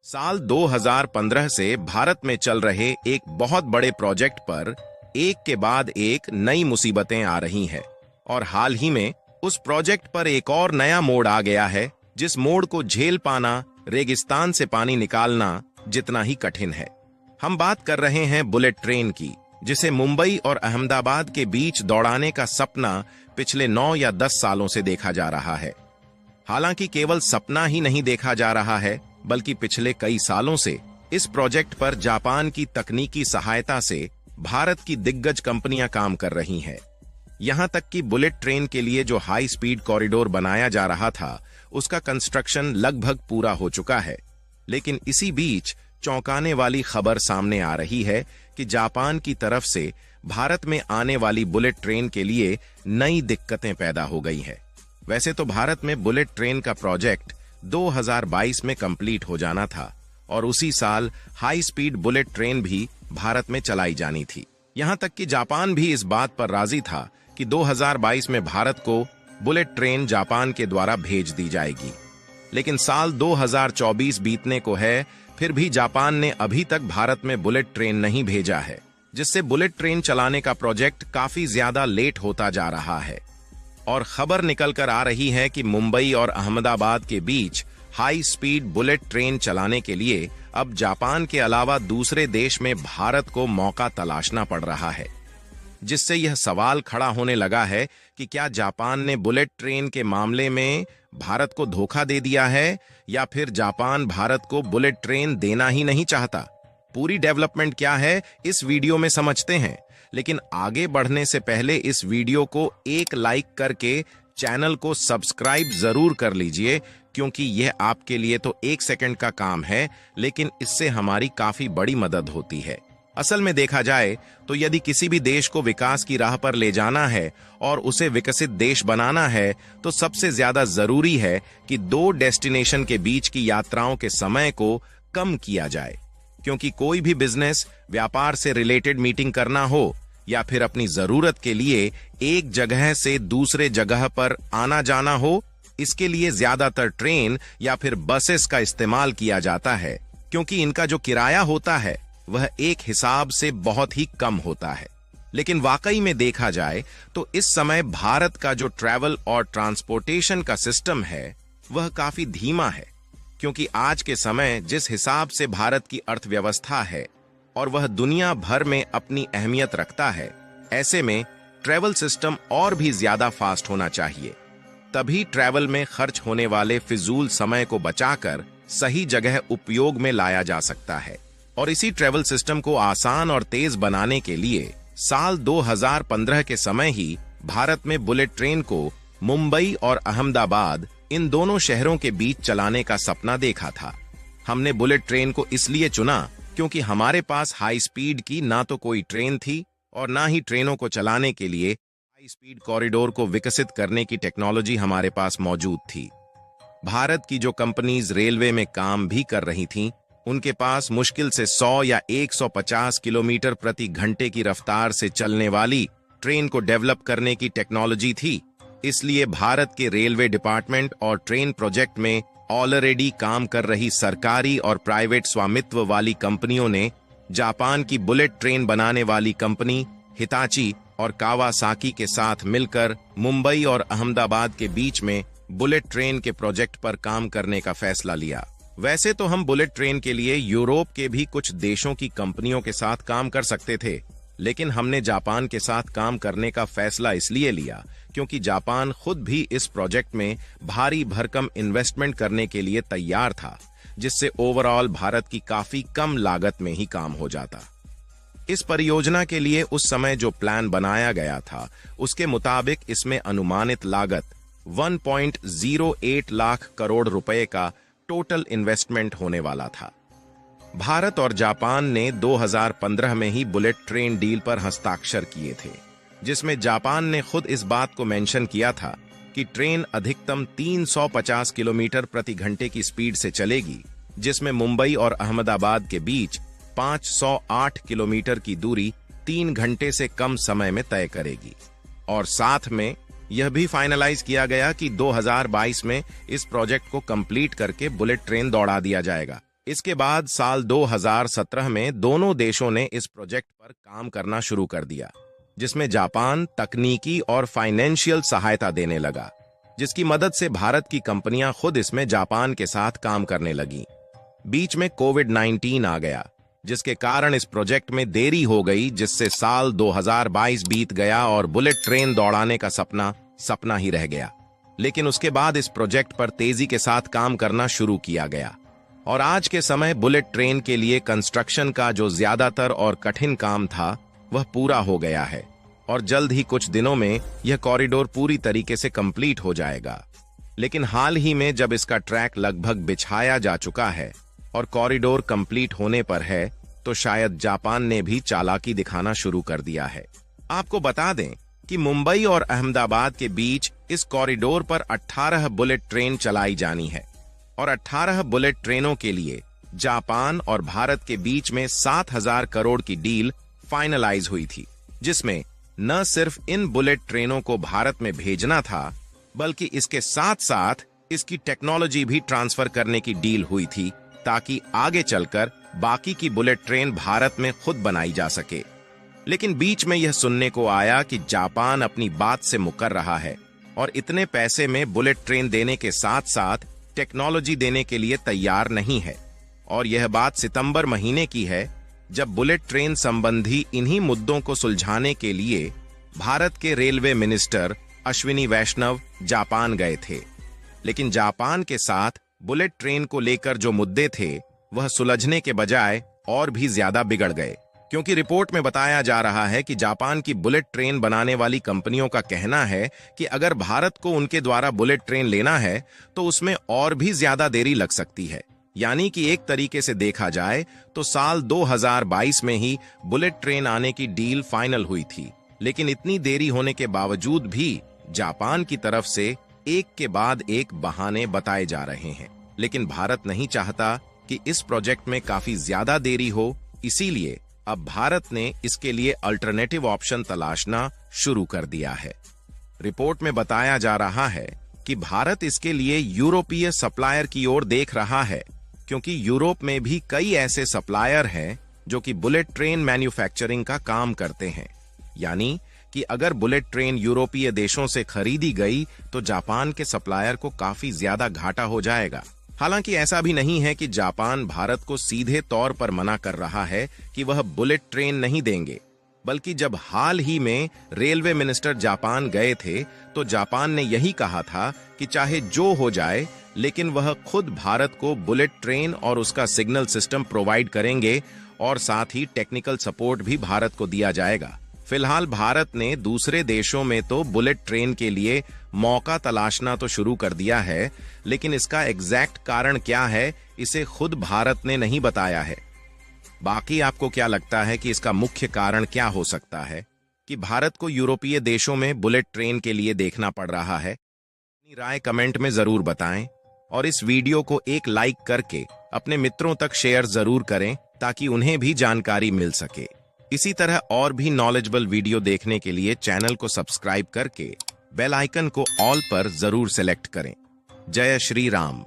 साल 2015 से भारत में चल रहे एक बहुत बड़े प्रोजेक्ट पर एक के बाद एक नई मुसीबतें आ रही हैं और हाल ही में उस प्रोजेक्ट पर एक और नया मोड़ आ गया है, जिस मोड़ को झेल पाना रेगिस्तान से पानी निकालना जितना ही कठिन है। हम बात कर रहे हैं बुलेट ट्रेन की, जिसे मुंबई और अहमदाबाद के बीच दौड़ाने का सपना पिछले 9 या 10 सालों से देखा जा रहा है। हालांकि केवल सपना ही नहीं देखा जा रहा है, बल्कि पिछले कई सालों से इस प्रोजेक्ट पर जापान की तकनीकी सहायता से भारत की दिग्गज कंपनियां काम कर रही हैं। यहां तक कि बुलेट ट्रेन के लिए जो हाई स्पीड कॉरिडोर बनाया जा रहा था, उसका कंस्ट्रक्शन लगभग पूरा हो चुका है। लेकिन इसी बीच चौंकाने वाली खबर सामने आ रही है कि जापान की तरफ से भारत में आने वाली बुलेट ट्रेन के लिए नई दिक्कतें पैदा हो गई हैं। वैसे तो भारत में बुलेट ट्रेन का प्रोजेक्ट 2022 में कंप्लीट हो जाना था और उसी साल हाई स्पीड बुलेट ट्रेन भी भारत में चलाई जानी थी। यहां तक कि जापान भी इस बात पर राजी था कि 2022 में भारत को बुलेट ट्रेन जापान के द्वारा भेज दी जाएगी। लेकिन साल 2024 बीतने को है, फिर भी जापान ने अभी तक भारत में बुलेट ट्रेन नहीं भेजा है, जिससे बुलेट ट्रेन चलाने का प्रोजेक्ट काफी ज्यादा लेट होता जा रहा है। और खबर निकल कर आ रही है कि मुंबई और अहमदाबाद के बीच हाई स्पीड बुलेट ट्रेन चलाने के लिए अब जापान के अलावा दूसरे देश में भारत को मौका तलाशना पड़ रहा है, जिससे यह सवाल खड़ा होने लगा है कि क्या जापान ने बुलेट ट्रेन के मामले में भारत को धोखा दे दिया है, या फिर जापान भारत को बुलेट ट्रेन देना ही नहीं चाहता। पूरी डेवलपमेंट क्या है इस वीडियो में समझते हैं, लेकिन आगे बढ़ने से पहले इस वीडियो को एक लाइक करके चैनल को सब्सक्राइब जरूर कर लीजिए, क्योंकि यह आपके लिए तो 1 सेकंड का काम है, लेकिन इससे हमारी काफी बड़ी मदद होती है। असल में देखा जाए तो यदि किसी भी देश को विकास की राह पर ले जाना है और उसे विकसित देश बनाना है, तो सबसे ज्यादा जरूरी है कि 2 डेस्टिनेशन के बीच की यात्राओं के समय को कम किया जाए। क्योंकि कोई भी बिजनेस, व्यापार से रिलेटेड मीटिंग करना हो या फिर अपनी जरूरत के लिए एक जगह से दूसरे जगह पर आना जाना हो, इसके लिए ज्यादातर ट्रेन या फिर बसेस का इस्तेमाल किया जाता है, क्योंकि इनका जो किराया होता है वह एक हिसाब से बहुत ही कम होता है। लेकिन वाकई में देखा जाए तो इस समय भारत का जो ट्रैवल और ट्रांसपोर्टेशन का सिस्टम है वह काफी धीमा है, क्योंकि आज के समय जिस हिसाब से भारत की अर्थव्यवस्था है और वह दुनिया भर में अपनी अहमियत रखता है, ऐसे में ट्रैवल सिस्टम और भी ज्यादा फास्ट होना चाहिए। तभी ट्रैवल में खर्च होने वाले फिजूल समय को बचाकर सही जगह उपयोग में लाया जा सकता है। और इसी ट्रैवल सिस्टम को आसान और तेज बनाने के लिए साल 2015 के समय ही भारत में बुलेट ट्रेन को मुंबई और अहमदाबाद, इन दोनों शहरों के बीच चलाने का सपना देखा था। हमने बुलेट ट्रेन को इसलिए चुना क्योंकि हमारे पास हाई स्पीड की ना तो कोई ट्रेन थी और ना ही ट्रेनों को चलाने के लिए हाई स्पीड कॉरिडोर को विकसित करने की टेक्नोलॉजी हमारे पास मौजूद थी। भारत की जो कंपनीज रेलवे में काम भी कर रही थीं, उनके पास मुश्किल से 100 या 150 किलोमीटर प्रति घंटे की रफ्तार से चलने वाली ट्रेन को डेवलप करने की टेक्नोलॉजी थी। इसलिए भारत के रेलवे डिपार्टमेंट और ट्रेन प्रोजेक्ट में ऑलरेडी काम कर रही सरकारी और प्राइवेट स्वामित्व वाली कंपनियों ने जापान की बुलेट ट्रेन बनाने वाली कंपनी हिताची और कावासाकी के साथ मिलकर मुंबई और अहमदाबाद के बीच में बुलेट ट्रेन के प्रोजेक्ट पर काम करने का फैसला लिया। वैसे तो हम बुलेट ट्रेन के लिए यूरोप के भी कुछ देशों की कंपनियों के साथ काम कर सकते थे, लेकिन हमने जापान के साथ काम करने का फैसला इसलिए लिया क्योंकि जापान खुद भी इस प्रोजेक्ट में भारी भरकम इन्वेस्टमेंट करने के लिए तैयार था, जिससे ओवरऑल भारत की काफी कम लागत में ही काम हो जाता। इस परियोजना के लिए उस समय जो प्लान बनाया गया था, उसके मुताबिक इसमें अनुमानित लागत 1.08 लाख करोड़ रुपए का टोटल इन्वेस्टमेंट होने वाला था। भारत और जापान ने 2015 में ही बुलेट ट्रेन डील पर हस्ताक्षर किए थे, जिसमें जापान ने खुद इस बात को मेंशन किया था कि ट्रेन अधिकतम 350 किलोमीटर प्रति घंटे की स्पीड से चलेगी, जिसमें मुंबई और अहमदाबाद के बीच 508 किलोमीटर की दूरी 3 घंटे से कम समय में तय करेगी। और साथ में यह भी फाइनलाइज किया गया कि 2022 में इस प्रोजेक्ट को कंप्लीट करके बुलेट ट्रेन दौड़ा दिया जाएगा। इसके बाद साल 2017 में दोनों देशों ने इस प्रोजेक्ट पर काम करना शुरू कर दिया, जिसमें जापान तकनीकी और फाइनेंशियल सहायता देने लगा, जिसकी मदद से भारत की कंपनियां खुद इसमें जापान के साथ काम करने लगीं। बीच में कोविड-19 आ गया, जिसके कारण इस प्रोजेक्ट में देरी हो गई, जिससे साल 2022 बीत गया और बुलेट ट्रेन दौड़ाने का सपना ही रह गया। लेकिन उसके बाद इस प्रोजेक्ट पर तेजी के साथ काम करना शुरू किया गया और आज के समय बुलेट ट्रेन के लिए कंस्ट्रक्शन का जो ज्यादातर और कठिन काम था वह पूरा हो गया है और जल्द ही कुछ दिनों में यह कॉरिडोर पूरी तरीके से कंप्लीट हो जाएगा। लेकिन हाल ही में जब इसका ट्रैक लगभग बिछाया जा चुका है और कॉरिडोर कंप्लीट होने पर है, तो शायद जापान ने भी चालाकी दिखाना शुरू कर दिया है। आपको बता दें कि मुंबई और अहमदाबाद के बीच इस कॉरिडोर पर 18 बुलेट ट्रेन चलाई जानी है और 18 बुलेट ट्रेनों के लिए जापान और भारत के बीच में 7,000 करोड़ की डील फाइनलाइज हुई थी, जिसमें न सिर्फ इन बुलेट ट्रेनों को भारत में भेजना था, बल्कि इसके साथ साथ इसकी टेक्नोलॉजी भी ट्रांसफर करने की डील हुई थी, ताकि आगे चलकर बाकी की बुलेट ट्रेन भारत में खुद बनाई जा सके। लेकिन बीच में यह सुनने को आया कि जापान अपनी बात से मुकर रहा है और इतने पैसे में बुलेट ट्रेन देने के साथ साथ टेक्नोलॉजी देने के लिए तैयार नहीं है। और यह बात सितंबर महीने की है, जब बुलेट ट्रेन संबंधी इन्हीं मुद्दों को सुलझाने के लिए भारत के रेलवे मिनिस्टर अश्विनी वैष्णव जापान गए थे। लेकिन जापान के साथ बुलेट ट्रेन को लेकर जो मुद्दे थे वह सुलझने के बजाय और भी ज्यादा बिगड़ गए, क्योंकि रिपोर्ट में बताया जा रहा है कि जापान की बुलेट ट्रेन बनाने वाली कंपनियों का कहना है कि अगर भारत को उनके द्वारा बुलेट ट्रेन लेना है तो उसमें और भी ज्यादा देरी लग सकती है। यानी कि एक तरीके से देखा जाए तो साल 2022 में ही बुलेट ट्रेन आने की डील फाइनल हुई थी। लेकिन इतनी देरी होने के बावजूद भी जापान की तरफ से एक के बाद एक बहाने बताए जा रहे हैं। लेकिन भारत नहीं चाहता कि इस प्रोजेक्ट में काफी ज्यादा देरी हो, इसीलिए अब भारत ने इसके लिए अल्टरनेटिव ऑप्शन तलाशना शुरू कर दिया है। रिपोर्ट में बताया जा रहा है कि भारत इसके लिए यूरोपीय सप्लायर की ओर देख रहा है, क्योंकि यूरोप में भी कई ऐसे सप्लायर हैं जो कि बुलेट ट्रेन मैन्युफैक्चरिंग का काम करते हैं। यानी कि अगर बुलेट ट्रेन यूरोपीय देशों से खरीदी गई तो जापान के सप्लायर को काफी ज्यादा घाटा हो जाएगा। हालांकि ऐसा भी नहीं है कि जापान भारत को सीधे तौर पर मना कर रहा है कि वह बुलेट ट्रेन नहीं देंगे, बल्कि जब हाल ही में रेलवे मिनिस्टर जापान गए थे तो जापान ने यही कहा था कि चाहे जो हो जाए, लेकिन वह खुद भारत को बुलेट ट्रेन और उसका सिग्नल सिस्टम प्रोवाइड करेंगे और साथ ही टेक्निकल सपोर्ट भी भारत को दिया जाएगा। फिलहाल भारत ने दूसरे देशों में तो बुलेट ट्रेन के लिए मौका तलाशना तो शुरू कर दिया है, लेकिन इसका एग्जैक्ट कारण क्या है इसे खुद भारत ने नहीं बताया है। बाकी आपको क्या लगता है कि इसका मुख्य कारण क्या हो सकता है कि भारत को यूरोपीय देशों में बुलेट ट्रेन के लिए देखना पड़ रहा है? अपनी राय कमेंट में जरूर बताएं और इस वीडियो को एक लाइक करके अपने मित्रों तक शेयर जरूर करें, ताकि उन्हें भी जानकारी मिल सके। इसी तरह और भी नॉलेजेबल वीडियो देखने के लिए चैनल को सब्सक्राइब करके बेल आइकन को ऑल पर जरूर सेलेक्ट करें। जय श्री राम।